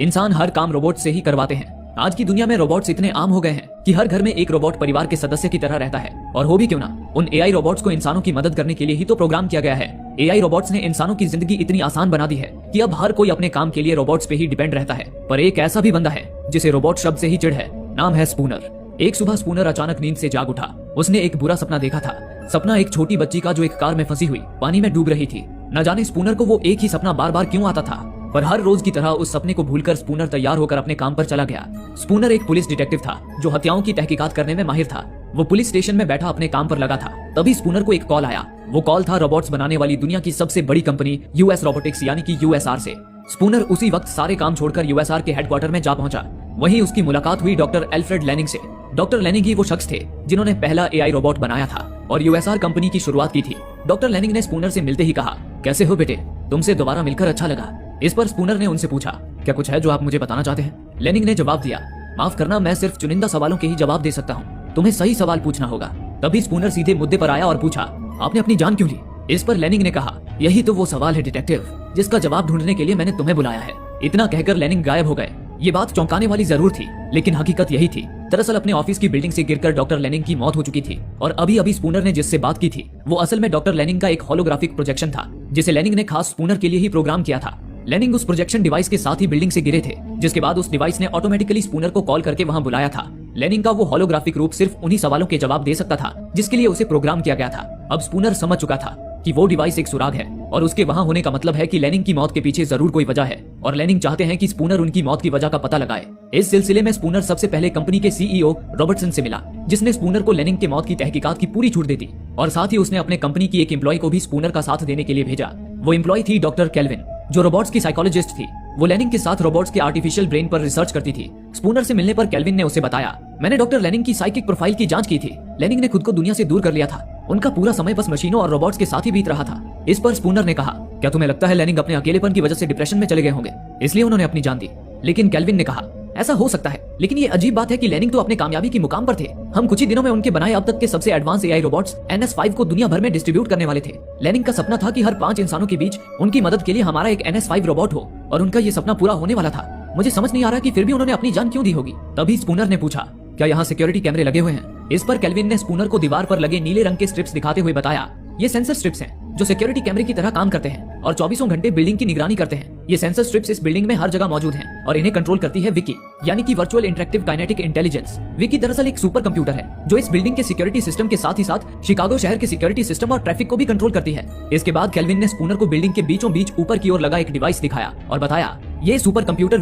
इंसान हर काम रोबोट से ही करवाते हैं। आज की दुनिया में रोबोट्स इतने आम हो गए हैं कि हर घर में एक रोबोट परिवार के सदस्य की तरह रहता है। और हो भी क्यों ना, उन एआई रोबोट्स को इंसानों की मदद करने के लिए ही तो प्रोग्राम किया गया है। एआई रोबोट्स ने इंसानों की जिंदगी इतनी आसान बना दी है कि अब हर कोई अपने काम के लिए रोबोट्स पे ही डिपेंड रहता है। पर एक ऐसा भी बंदा है जिसे रोबोट शब्द से ही चिढ़ है। नाम है स्पूनर। एक सुबह स्पूनर अचानक नींद से जाग उठा। उसने एक बुरा सपना देखा था। सपना एक छोटी बच्ची का जो एक कार में फंसी हुई पानी में डूब रही थी। न जाने स्पूनर को वो एक ही सपना बार बार क्यों आता था, पर हर रोज की तरह उस सपने को भूलकर स्पूनर तैयार होकर अपने काम पर चला गया। स्पूनर एक पुलिस डिटेक्टिव था जो हत्याओं की तहकीकात करने में माहिर था। वो पुलिस स्टेशन में बैठा अपने काम पर लगा था। तभी स्पूनर को एक कॉल आया। वो कॉल था रोबोट्स बनाने वाली दुनिया की सबसे बड़ी कंपनी यूएस रोबोटिक्स यानी कि यूएसआर से। स्पूनर उसी वक्त सारे काम छोड़कर यूएसआर के हेडक्वार्टर में जा पहुंचा। वहीं उसकी मुलाकात हुई डॉक्टर एल्फ्रेड लेनिंग से। डॉक्टर लेनिंग ही वो शख्स थे जिन्होंने पहला एआई रोबोट बनाया था और यूएसआर कंपनी की शुरुआत की थी। डॉक्टर लेनिंग ने स्पूनर से मिलते ही कहा, कैसे हो बेटे, तुमसे दोबारा मिलकर अच्छा लगा। इस पर स्पूनर ने उनसे पूछा, क्या कुछ है जो आप मुझे बताना चाहते हैं? लेनिंग ने जवाब दिया, माफ करना, मैं सिर्फ चुनिंदा सवालों के ही जवाब दे सकता हूँ, तुम्हें सही सवाल पूछना होगा। तभी स्पूनर सीधे मुद्दे पर आया और पूछा, आपने अपनी जान क्यों ली? इस पर लेनिंग ने कहा, यही तो वो सवाल है डिटेक्टिव, जिसका जवाब ढूंढने के लिए मैंने तुम्हें बुलाया है। इतना कहकर लेनिंग गायब हो गए। ये बात चौंकाने वाली जरूर थी, लेकिन हकीकत यही थी। दरअसल अपने ऑफिस की बिल्डिंग से गिरकर डॉक्टर लेनिंग की मौत हो चुकी थी और अभी अभी स्पूनर ने जिससे बात की थी वो असल में डॉक्टर लेनिंग का एक होलोग्राफिक प्रोजेक्शन था, जिसे लेनिंग ने खास स्पूनर के लिए ही प्रोग्राम किया था। लेनिंग उस प्रोजेक्शन डिवाइस के साथ ही बिल्डिंग से गिरे थे, जिसके बाद उस डिवाइस ने ऑटोमेटिकली स्पूनर को कॉल करके वहां बुलाया था। लेनिंग का वो होलोग्राफिक रूप सिर्फ उन्हीं सवालों के जवाब दे सकता था जिसके लिए उसे प्रोग्राम किया गया था। अब स्पूनर समझ चुका था कि वो डिवाइस एक सुराग है और उसके वहां होने का मतलब है कि लेनिंग की मौत के पीछे जरूर कोई वजह है और लेनिंग चाहते हैं कि स्पूनर उनकी मौत की वजह का पता लगाए। इस सिलसिले में स्पूनर सबसे पहले कंपनी के सीईओ रॉबर्टसन से मिला, जिसने स्पूनर को लेनिंग के मौत की तहकीकात की पूरी छूट दे दी और साथ ही उसने अपने कंपनी की एक एम्प्लॉय को भी स्पूनर का साथ देने के लिए भेजा। वो एम्प्लॉय थी डॉक्टर केल्विन, जो रोबोट्स की साइकोलॉजिस्ट थी। वो लेनिंग के साथ रोबोट्स के आर्टिफिशियल ब्रेन पर रिसर्च करती थी। स्पूनर से मिलने पर केल्विन ने उसे बताया, मैंने डॉक्टर लेनिंग की साइकिक प्रोफाइल की जांच की थी। लेनिंग ने खुद को दुनिया से दूर कर लिया था। उनका पूरा समय बस मशीनों और रोबोट्स के साथ ही बीत रहा था। इस पर स्पूनर ने कहा, क्या तुम्हें लगता है लेनिंग अपने अकेलेपन की वजह से डिप्रेशन में चले गए होंगे, इसलिए उन्होंने अपनी जान दी? लेकिन केल्विन ने कहा, ऐसा हो सकता है, लेकिन ये अजीब बात है कि लेनिंग तो अपने कामयाबी की मुकाम पर थे। हम कुछ ही दिनों में उनके बनाए अब तक के सबसे एडवांस एआई रोबोट्स NS5 को दुनिया भर में डिस्ट्रीब्यूट करने वाले थे। लेनिंग का सपना था कि हर 5 इंसानों के बीच उनकी मदद के लिए हमारा एक NS5 रोबोट हो और उनका ये सपना पूरा होने वाला था। मुझे समझ नहीं आ रहा कि फिर भी उन्होंने अपनी जान क्यों दी होगी। तभी स्पूनर ने पूछा, क्या यहाँ सिक्योरिटी कैमरे लगे हुए हैं? इस पर केल्विन ने स्पूनर को दीवार पर लगे नीले रंग के स्ट्रिप्स दिखाते हुए बताया, ये सेंसर स्ट्रिप्स हैं जो सिक्योरिटी कैमरे की तरह काम करते हैं और 24 घंटे बिल्डिंग की निगरानी करते हैं। ये सेंसर स्ट्रिप्स इस बिल्डिंग में हर जगह मौजूद हैं और इन्हें कंट्रोल करती है विकी, यानी कि virtual interactive kinetic intelligence. Vicky दरअसल एक सुपर कंप्यूटर है जो इस बिल्डिंग के सिक्योरिटी सिस्टम के साथ ही साथ शिकागो शहर के सिक्योरिटी सिस्टम और ट्रैफिक को भी कंट्रोल करती है। इसके बाद केल्विन ने स्पूनर को बिल्डिंग के बीचों बीच ऊपर की ओर लगा एक डिवाइस दिखाया और बताया, ये सुपर कंप्यूटर